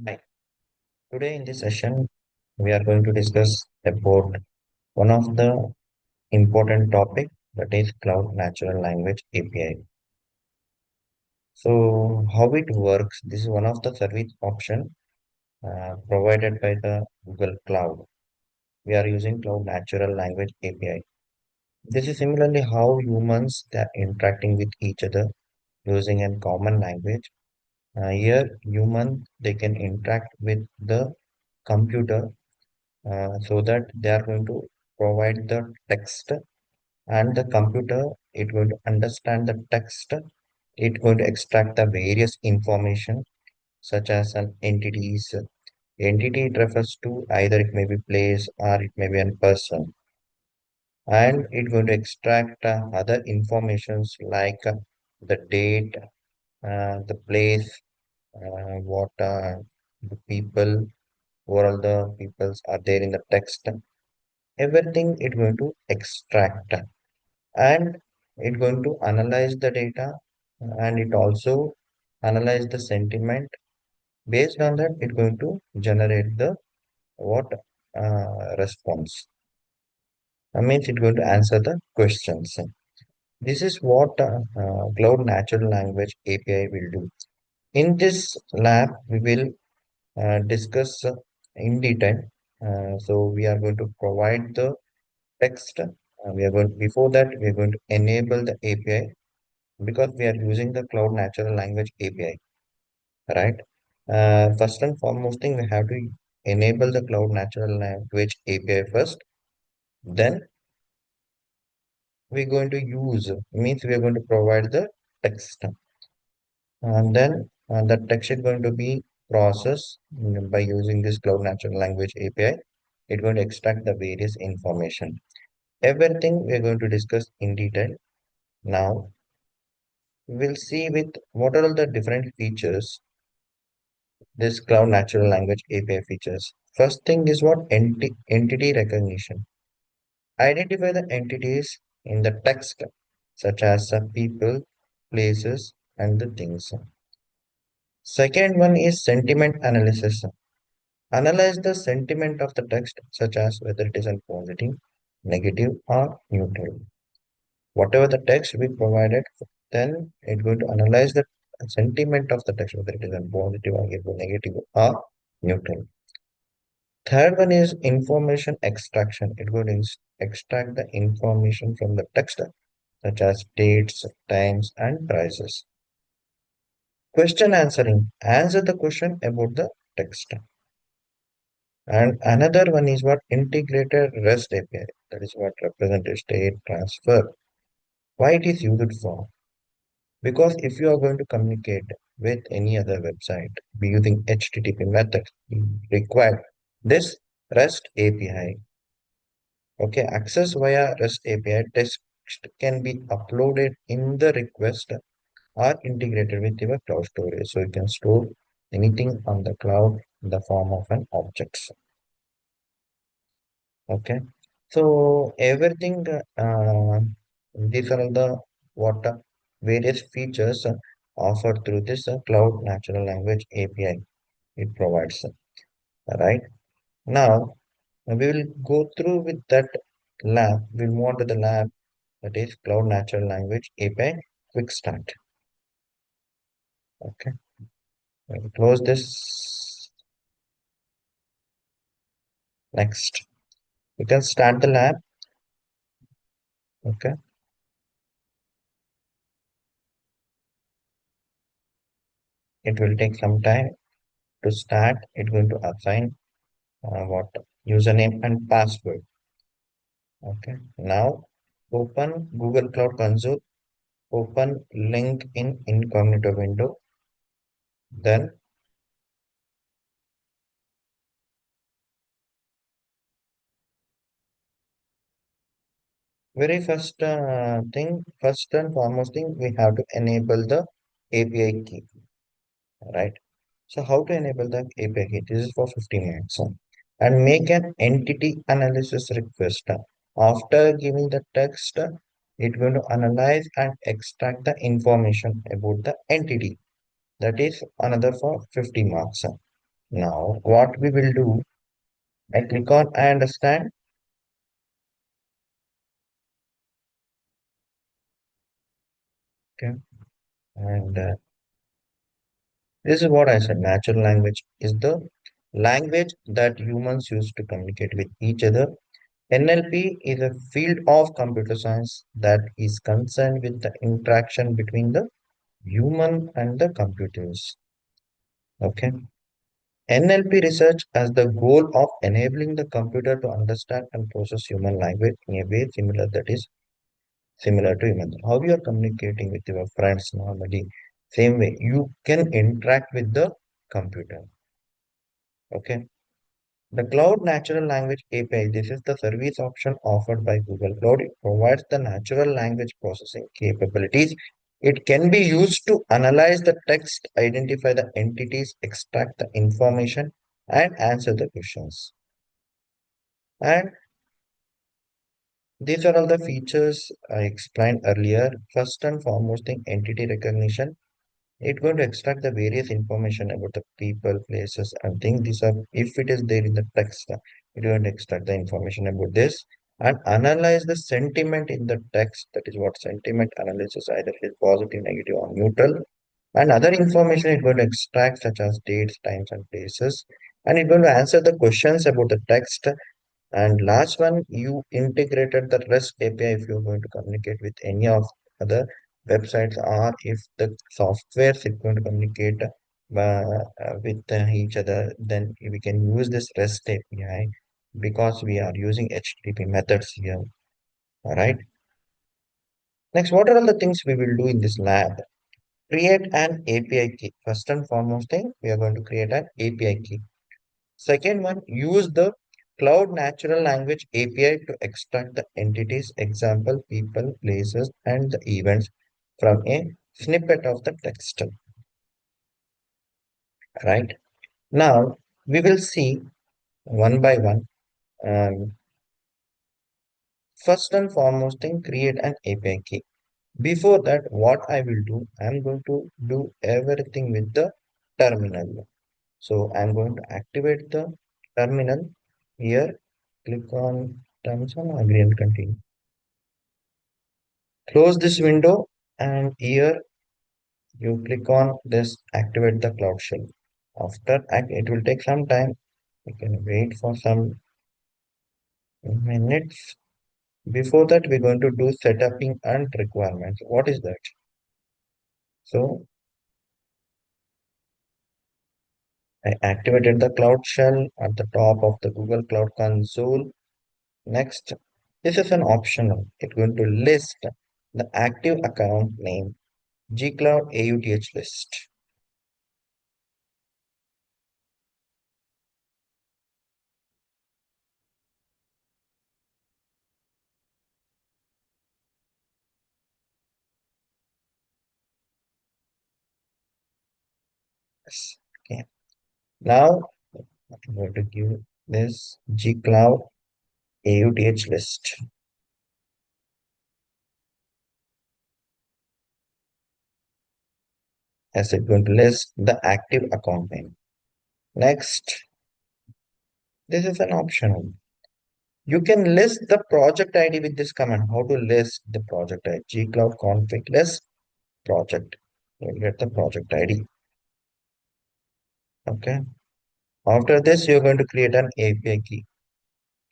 Hi. Today in this session, we are going to discuss about one of the important topic that is Cloud Natural Language API. So how it works, this is one of the service option provided by the Google Cloud. We are using Cloud Natural Language API. This is similarly how humans are interacting with each other using a common language. Here, human they can interact with the computer so that they are going to provide the text and the computer it going to understand the text, it going to extract the various information such as an entities. Entity it refers to either it may be place or it may be a person, and it going to extract other informations like the date, the place, what the people, what all the peoples are there in the text. Everything it going to extract, and it going to analyze the data, and it also analyze the sentiment. Based on that it going to generate the what response. I means it going to answer the questions. This is what Cloud Natural Language API will do. In this lab we will discuss in detail. So we are going to provide the text. We are going before that we are going to enable the API because we are using the Cloud Natural Language API, right? First and foremost thing, we have to enable the Cloud Natural Language API first. Then we're going to use, means we are going to provide the text. And then the text is going to be processed by using this Cloud Natural Language API. It's going to extract the various information. Everything we're going to discuss in detail. Now, we'll see with what are all the different features this Cloud Natural Language API features. First thing is what entity recognition. Identify the entities in the text, such as the people, places, and the things. Second one is sentiment analysis. Analyze the sentiment of the text, such as whether it is a positive, negative, or neutral. Whatever the text we provided, then it's going to analyze the sentiment of the text, whether it is a positive or negative or neutral. Third one is information extraction. It would extract the information from the text, such as dates, times, and prices. Question answering. Answer the question about the text. And another one is what integrated REST API. That is what represents state transfer. Why it is used for? Because if you are going to communicate with any other website be using HTTP method, you require this REST API. Okay, access via REST API text can be uploaded in the request or integrated with your cloud storage. So you can store anything on the cloud in the form of an objects. Okay, so everything these are all the what various features offered through this Cloud Natural Language API it provides. Right now, we will go through with that lab. We'll move on to the lab that is Cloud Natural Language API Quick Start. Okay, we'll close this. Next, we can start the lab. Okay, it will take some time to start. It's going to assign what username and password. Okay, now open Google Cloud Console. Open link in incognito window. Then very first thing, first and foremost thing, we have to enable the API key, right? So how to enable the API key? This is for 15 minutes. And make an entity analysis request. After giving the text, it's going to analyze and extract the information about the entity. That is another for 50 marks. Now, what we will do, I click on I understand. Okay. And this is what I said. Natural language is the language that humans use to communicate with each other. NLP is a field of computer science that is concerned with the interaction between the human and the computers. Okay. NLP research has the goal of enabling the computer to understand and process human language in a way similar to human. How you are communicating with your friends normally, same way you can interact with the computer. Okay. The Cloud Natural Language API, this is the service option offered by Google Cloud. It provides the natural language processing capabilities. It can be used to analyze the text, identify the entities, extract the information, and answer the questions. And these are all the features I explained earlier. First and foremost thing, entity recognition. It's going to extract the various information about the people, places, and things. These are, if it is there in the text, it's going to extract the information about this and analyze the sentiment in the text. That is what sentiment analysis, either it is positive, negative, or neutral. And other information it's going to extract, such as dates, times, and places. And it's going to answer the questions about the text. And last one, you integrated the REST API if you're going to communicate with any of other websites, or if the software is going to communicate with each other, then we can use this REST API because we are using HTTP methods here. All right. Next, what are all the things we will do in this lab? Create an API key. First and foremost thing, we are going to create an API key. Second one, use the Cloud Natural Language API to extract the entities, example, people, places, and the events from a snippet of the text. Right? Now, we will see one by one. Um, First and foremost thing, create an API key. Before that, what I will do, I'm going to do everything with the terminal. So I'm going to activate the terminal here. Click on terms and agree and continue. Close this window and here you click on this activate the cloud shell. It will take some time. You can wait for some minutes. Before that, we're going to do setuping and requirements. What is that? So I activated the cloud shell at the top of the Google Cloud Console. Next, this is an optional. It's going to list the active account name gcloud auth list. Yes. Okay. Now I'm going to give this gcloud auth list as it's going to list the active account name. Next, this is an optional. You can list the project ID with this command. How to list the project ID? Gcloud config list project. You'll get the project ID. Okay. After this, you're going to create an API key.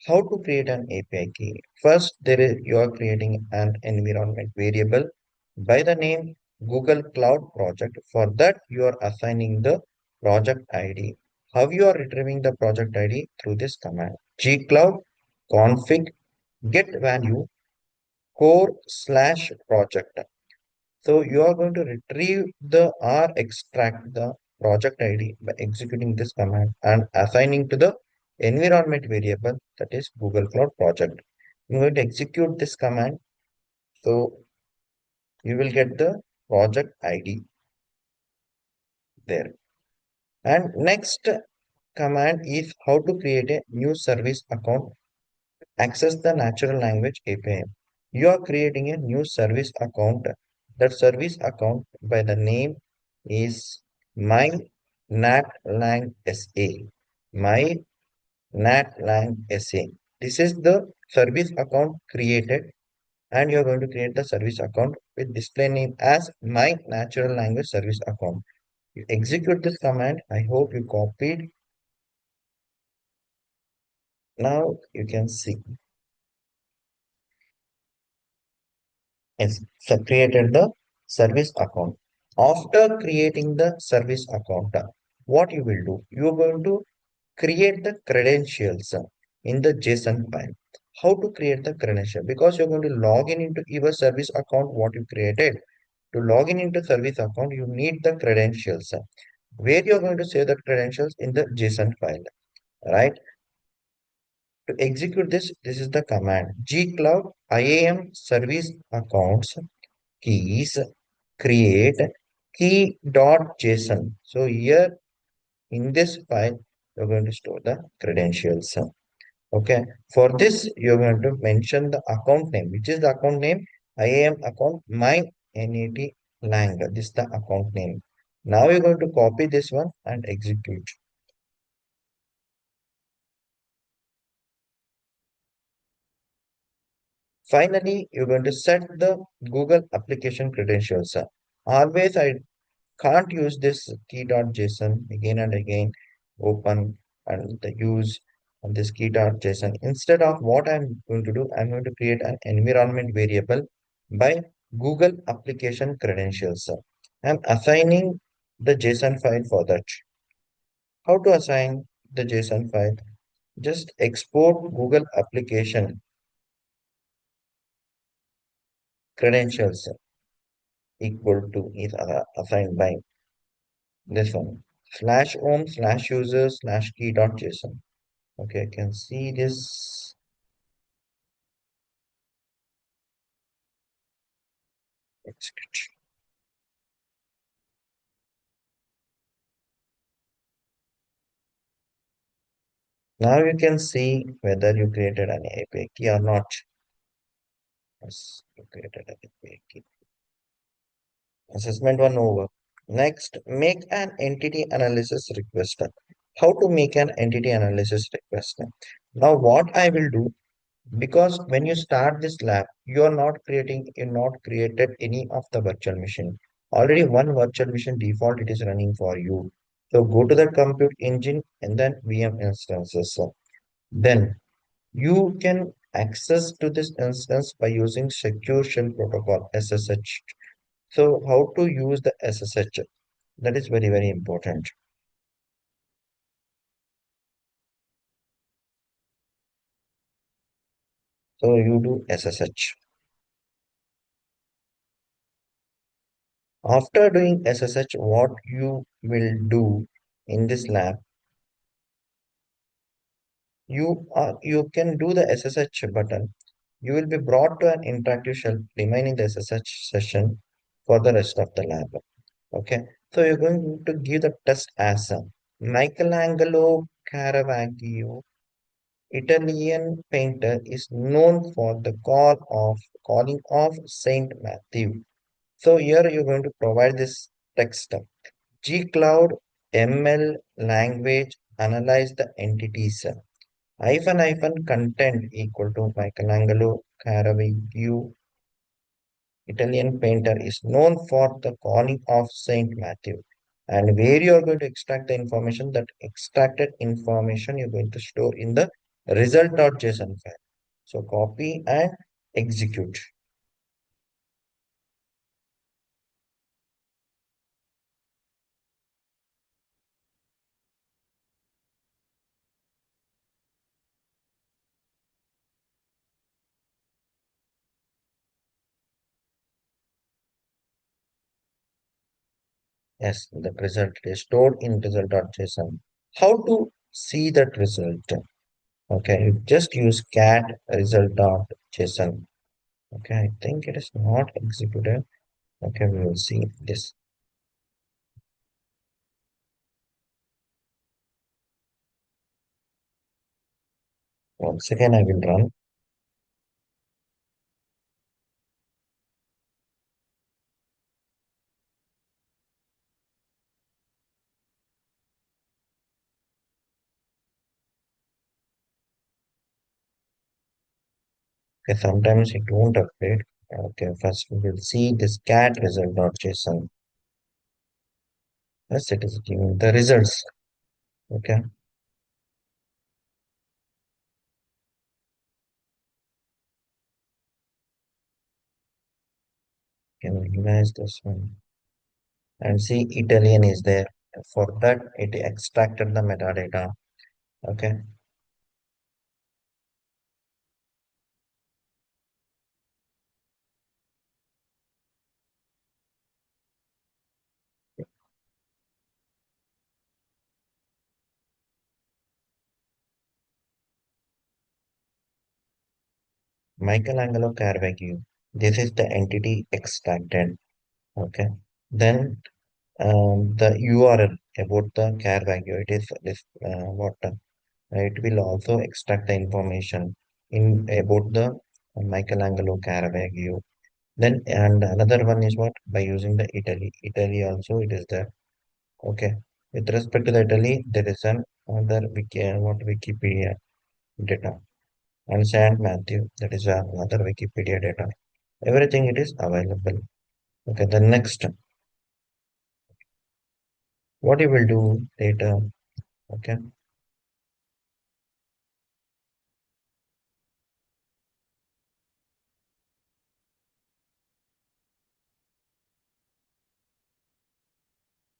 How to create an API key? First, you are creating an environment variable by the name Google Cloud Project. For that, you are assigning the project ID. How you are retrieving the project ID? Through this command gcloud config get value core slash project. So you are going to retrieve the or extract the project ID by executing this command and assigning to the environment variable, that is Google Cloud Project. I'm going to execute this command. So you will get the project ID there. And next command is how to create a new service account. Access the natural language API. You are creating a new service account. That service account by the name is my nat lang sa, my nat lang sa. This is the service account created, and you're going to create the service account with display name as my natural language service account. You execute this command. I hope you copied. Now you can see it's created the service account. After creating the service account, what you will do? You are going to create the credentials in the JSON file. How to create the credential? Because you're going to log in into your service account, what you created. To log in into service account, you need the credentials. Where you're going to save the credentials in the JSON file, right? To execute this, this is the command gcloud IAM service accounts keys create key.json. So here in this file, you're going to store the credentials. Okay. For this, you're going to mention the account name, which is the account name IAM account my NAT lang. This is the account name. Now you're going to copy this one and execute. Finally, you're going to set the Google application credentials. Always, I can't use this key.json again and again, open and the use of this key.json. Instead of what I'm going to do, I'm going to create an environment variable by Google application credentials. I'm assigning the JSON file for that. How to assign the JSON file? Just export Google application credentials equal to is assigned by this one slash home slash user slash key.json. Okay, I can see this. Execute. Now you can see whether you created an API key or not. Yes, you created an API key. Assessment one over. Next, make an entity analysis request. How to make an entity analysis request? Now, what I will do, because when you start this lab, you're not created any of the virtual machine. Already one virtual machine default it is running for you. So go to the compute engine and then VM instances. Then you can access to this instance by using secure shell protocol SSH. So how to use the SSH? That is very, very important. So you do SSH. After doing SSH, what you will do in this lab, you can do the SSH button. You will be brought to an interactive shell remaining the SSH session for the rest of the lab. Okay, so you're going to give the test as Michelangelo Caravaggio, Italian painter, is known for the calling of Saint Matthew. So here you're going to provide this text. G-Cloud ML language analyze the entities. Hyphen hyphen content equal to Michelangelo Caravaggio, Italian painter, is known for the calling of Saint Matthew. And where you are going to extract the information, that extracted information you're going to store in the result.json file. So copy and execute. Yes, the result is stored in result.json. How to see that result? Okay, you just use cat result.json. Okay, I think it is not executed. Okay, we will see this. Once again, I will run. Okay, sometimes it won't update. Okay, first we will see this cat result.json. Yes, it is giving the results. Okay, can we minimize this one and see Italian is there. For that, it extracted the metadata. Okay, Michelangelo Caravaggio. This is the entity extracted. Okay, then the URL about the Caravaggio. It is this what it will also extract the information in about the Michelangelo Caravaggio. Then and another one is what by using the Italy. Italy also it is there. Okay. With respect to the Italy, there is an other what Wikipedia data and Saint Matthew. That is another Wikipedia data. Everything it is available. Okay. The next, what you will do later. Okay.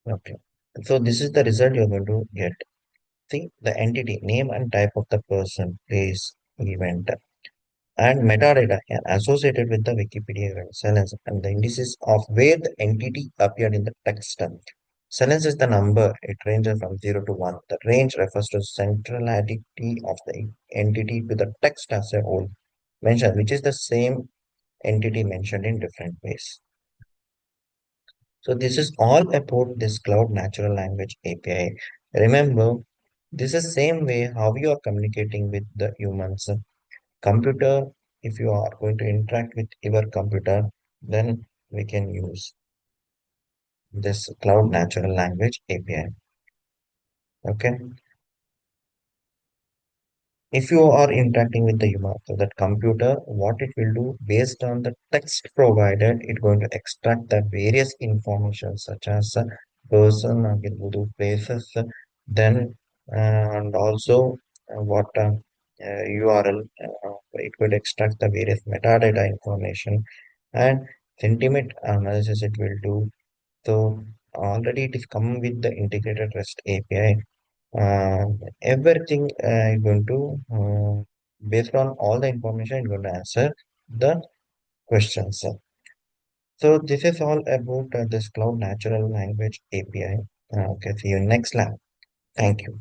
Okay. So this is the result you're going to get. See the entity, name and type of the person, place, event, and metadata can associated with the Wikipedia event. Silence and the indices of where the entity appeared in the text. Silence is the number. It ranges from 0 to 1. The range refers to centrality of the entity to the text as a whole mentioned, which is the same entity mentioned in different ways. So this is all about this cloud natural language API. Remember, this is same way how you are communicating with the humans. Computer, if you are going to interact with your computer, then we can use this cloud natural language API. Okay. If you are interacting with the human, so that computer, what it will do based on the text provided, it's going to extract the various information such as person, places, then and also what URL. It will extract the various metadata information and sentiment analysis. It will do so. Already, it is come with the integrated REST API. Everything is going to based on all the information you're going to answer the questions. So this is all about this cloud natural language API. Okay, see you next lab. Thank you.